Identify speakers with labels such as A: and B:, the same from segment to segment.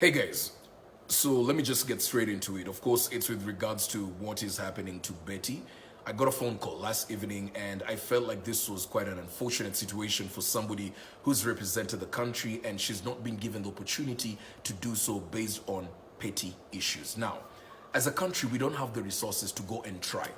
A: Hey guys, so let me just get straight into it. Of course, it's with regards to what is happening to Betty. I got a phone call last evening and I felt like this was quite an unfortunate situation for somebody who's represented the country and she's not been given the opportunity to do so based on petty issues. Now, as a country, we don't have the resources to go and try.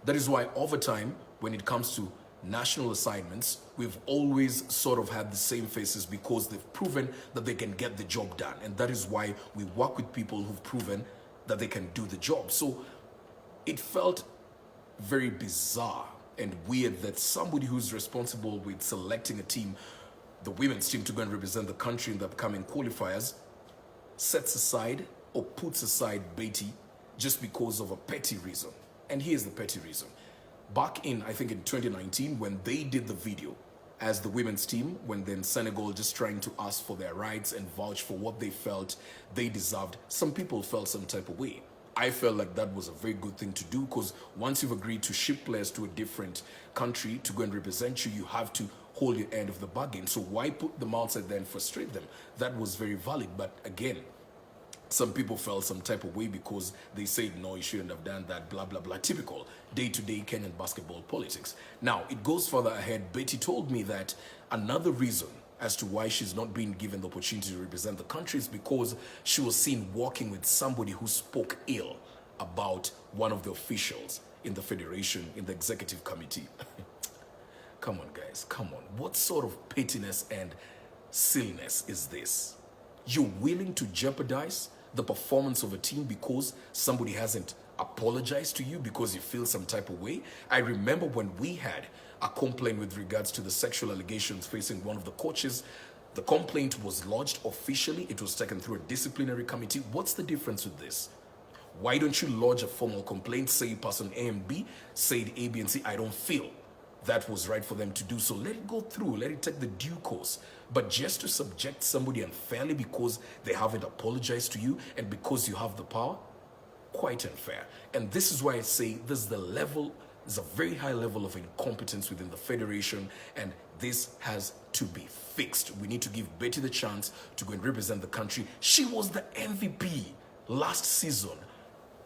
A: That is why over time, when it comes to national assignments, we've always sort of had the same faces because they've proven that they can get the job done. And that is why we work with people who've proven that they can do the job. So it felt very bizarre and weird that somebody who's responsible with selecting a team, the women's team, to go and represent the country in the upcoming qualifiers, sets aside or puts aside Betty just because of a petty reason. And here's the petty reason. Back in, I think in 2019, when they did the video as the women's team, when then Senegal just trying to ask for their rights and vouch for what they felt they deserved, some people felt some type of way. I felt like that was a very good thing to do because once you've agreed to ship players to a different country to go and represent you, you have to hold your end of the bargain. So why put them outside there and frustrate them? That was very valid. But again, some people felt some type of way because they said, no, you shouldn't have done that, blah, blah, blah. Typical day-to-day Kenyan basketball politics. Now, it goes further ahead. Betty told me that another reason as to why she's not being given the opportunity to represent the country is because she was seen walking with somebody who spoke ill about one of the officials in the federation, in the executive committee. Come on, guys, come on. What sort of pettiness and silliness is this? You're willing to jeopardize the performance of a team because somebody hasn't apologized to you because you feel some type of way? I remember when we had a complaint with regards to the sexual allegations facing one of the coaches. The complaint was lodged officially. It was taken through a disciplinary committee. What's the difference with this? Why don't you lodge a formal complaint, say person A and B, said A, B, and C, I don't feel that was right for them to do so. Let it go through, let it take the due course. But just to subject somebody unfairly because they haven't apologized to you and because you have the power, quite unfair. And this is why I say there's a very high level of incompetence within the federation, and this has to be fixed. We need to give Betty the chance to go and represent the country. She was the MVP last season.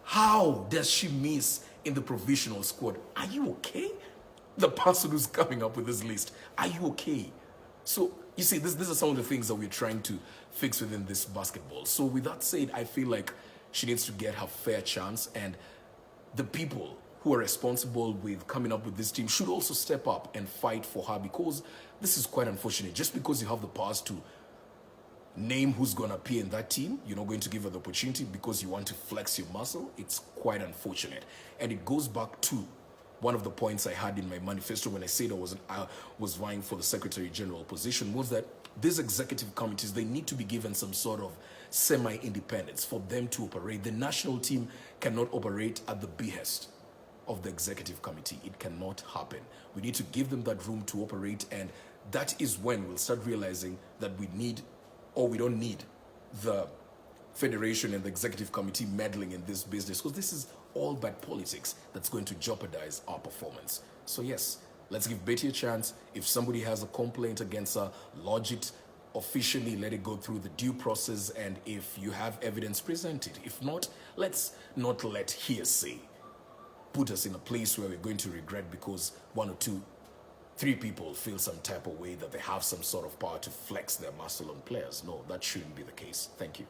A: How does she miss in the provisional squad? Are you okay? The person who's coming up with this list, are you okay? So you see, these are some of the things that we're trying to fix within this basketball. So with that said, I feel like she needs to get her fair chance, and the people who are responsible with coming up with this team should also step up and fight for her, because this is quite unfortunate. Just because you have the powers to name who's going to appear in that team, you're not going to give her the opportunity because you want to flex your muscle. It's quite unfortunate. And it goes back to one of the points I had in my manifesto when I said I was vying for the Secretary General position, was that these executive committees, they need to be given some sort of semi-independence for them to operate. The national team cannot operate at the behest of the executive committee. It cannot happen. We need to give them that room to operate, and that is when we'll start realizing that we don't need the federation and the executive committee meddling in this business, because this is all bad politics that's going to jeopardize our performance. So yes, let's give Betty a chance. If somebody has a complaint against her, lodge it officially, let it go through the due process, and if you have evidence, present it. If not, let's not let hearsay put us in a place where we're going to regret because one or two, three people feel some type of way that they have some sort of power to flex their muscle on players. No, that shouldn't be the case. Thank you.